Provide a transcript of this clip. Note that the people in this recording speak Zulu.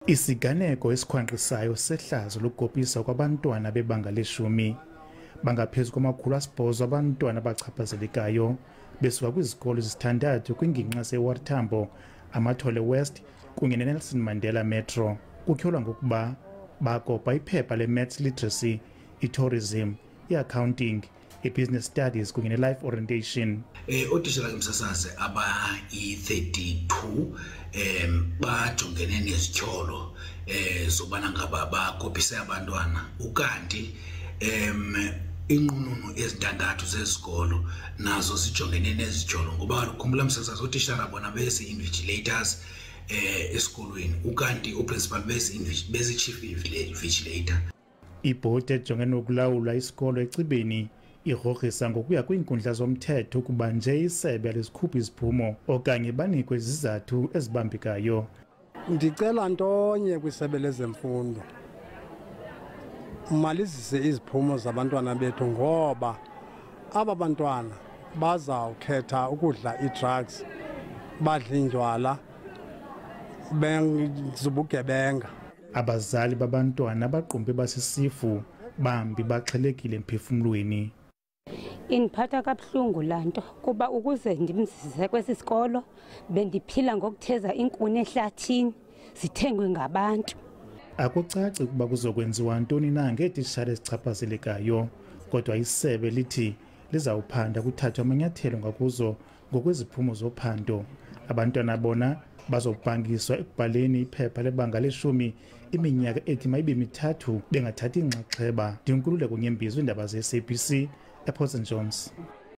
Isiganeko esikhwankqisayo sehlazo lokugopisa kwabantwana bebanga leshumi. Bangaphezu kwama800 abantwana abachaphazelekayo besuka kwizikolo ezisithandathu kwingingqi yaseWartambo, Aamathole West kunye neNelson Mandela Metro. Kutyholwa ngokuba bakopa iphepha le-Maths Literacy, i-Tourism, i-Accounting, i-Business Studies kunye ne-Life Orientation. Othisha kumsasaze abayi-32 bajongene nezityholo zobana ngaba bakopise abantwana ukanti inqununu ezintandathu zezikolo nazo zijongene nezityholo ngoba kukhumbula msasaze otishara bona bezi-invigilators esikolweni ukanti uprincipal bezi-chief invigilator. Ibhodi ejongene nokulawula isikolo ecibeni igrogrisa ngokuya kwiinkundla zomthetho ukuba nje isebe alizikhuphi iziphumo okanye banikwe izizathu ezibambekayo. Ndicela ntonye kwisebe lezemfundo malizise iziphumo zabantwana bethu ngoba aba bantwana bazawukhetha ukudla i-drugs, badla indlwala, benzubugebenga. Abazali babantwana abaqumbe basisifu bambi baxhelekile emphefumlweni. Indiphatha kabuhlungu lanto kuba ukuze ndimzise kwesi sikolo bendiphila ngokutheza inkuni ehlathini zithengwe ngabantu. Akucaci ukuba kuzokwenziwa ntoni na ngeetitshala ezichaphazelekayo, kodwa isebe lithi lizawuphanda kuthathwe amanyathelo ngakuzo ngokweziphumo zophando. Abantwana bona bazobhangiswa ekubhaleni iphepha lebanga leshumi iminyaka ethi mayibe mithathu bengathathi inxaxheba. Ndinkululeko Nyembizwe, Iindaba ze-SABC, ePort St Johns.